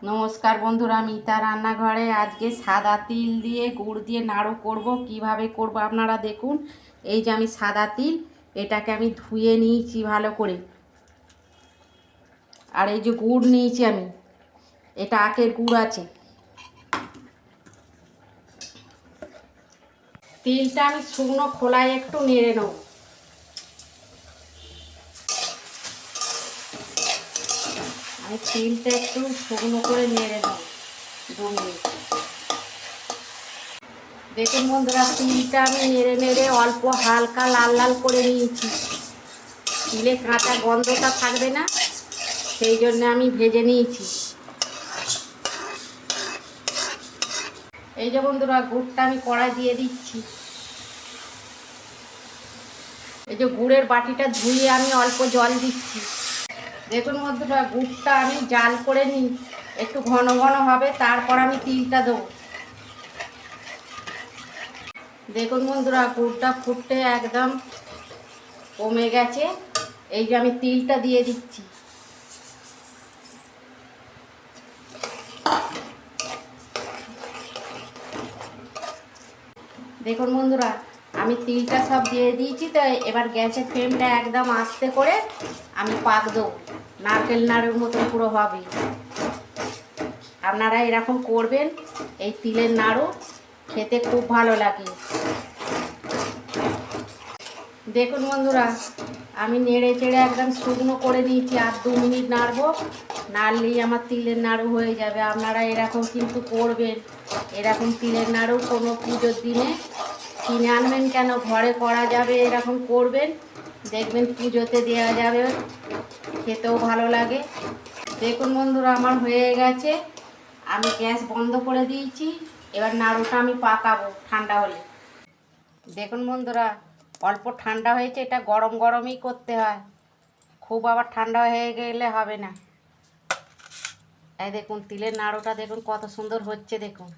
নমস্কার বন্ধুরা, মিতা রান্নাঘরে আজকে সাদা তিল দিয়ে গুড় দিয়ে নাড়ু করব। কিভাবে করব আপনারা দেখুন। এই যে আমি সাদা তিল, এটাকে আমি ধুয়ে নিয়েছি ভালো করে। আর এই যে গুড় নিয়েছি আমি, এটা আখের গুড় আছে। তিলটা আমি শুকনো খোলায় একটু নেড়ে নেব। আমি তিলটা একটু শুকনো করে নেড়ে নেব 2 মিনিট। দেখুন বন্ধুরা, তিলটা আমি নেড়ে নেড়ে অল্প হালকা লাল লাল করে নিয়েছি। তিলে কাঁচা গন্ধটা থাকবে না, সেই জন্য আমি ভেজে নিয়েছি। এই যে বন্ধুরা, গুড়টা আমি কড়াই দিয়ে দিচ্ছি। এই যে গুড়ের বাটিটা ধুয়ে আমি অল্প জল দিচ্ছি। দেখুন বন্ধুরা, গুড়টা আমি জাল করে নিই, একটু ঘন ঘন হবে, তারপর আমি তিলটা দেবো। দেখুন বন্ধুরা, গুড়টা ফুটতে একদম কমে গেছে। এই যে আমি তিলটা দিয়ে দিচ্ছি। দেখুন বন্ধুরা, আমি তিলটা সব দিয়ে দিয়েছি। তো এবার গ্যাসের ফ্লেমটা একদম আস্তে করে আমি পাক দেবো। নারকেল নাড়ুর মতন পুরো হবে। আপনারা এরকম করবেন, এই তিলের নাড়ু খেতে খুব ভালো লাগে। দেখুন বন্ধুরা, আমি নেড়ে চেড়ে একদম শুকনো করে নিয়েছি। আর 2 মিনিট নাড়বো, নাড়লেই আমার তিলের নাড়ু হয়ে যাবে। আপনারা এরকম কিন্তু করবেন। এরকম তিলের নাড়ু কোনো পুজোর দিনে কিনে আনবেন কেন, ঘরে করা যাবে। এরকম করবেন, দেখবেন পুজোতে দেওয়া যাবে, খেতেও ভালো লাগে। দেখুন বন্ধুরা, আমার হয়ে গেছে। আমি গ্যাস বন্ধ করে দিয়েছি। এবার নাড়ুটা আমি পাকাবো ঠান্ডা হলে। দেখুন বন্ধুরা, অল্প ঠান্ডা হয়েছে। এটা গরম গরমই করতে হয়, খুব আবার ঠান্ডা হয়ে গেলে হবে না। এই দেখুন তিলের নাড়ুটা দেখুন কত সুন্দর হচ্ছে। দেখুন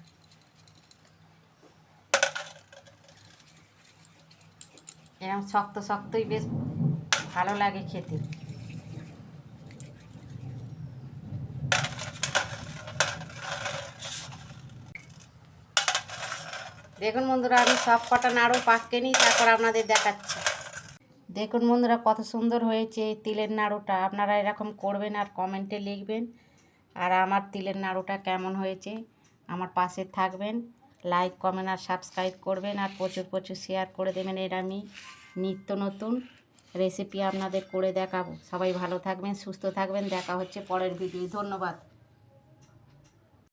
এরকম শক্ত শক্তই বেশ ভালো লাগে খেতে। দেখুন বন্ধুরা, আমি সব কটা নাড়ু পাককে নিই, তারপর আপনাদের দেখাচ্ছি। দেখুন বন্ধুরা, কত সুন্দর হয়েছে এই তিলের নাড়ুটা। আপনারা এরকম করবেন আর কমেন্টে লিখবেন। আর আমার তিলের নাড়ুটা কেমন হয়েছে আমার পাশে থাকবেন, লাইক কমেন্ট আর সাবস্ক্রাইব করবেন। আর প্রচুর প্রচুর শেয়ার করে দেবেন। এর আমি নিত্য নতুন রেসিপি আপনাদের করে দেখাবো। সবাই ভালো থাকবেন, সুস্থ থাকবেন। দেখা হচ্ছে পরের ভিডিও। ধন্যবাদ।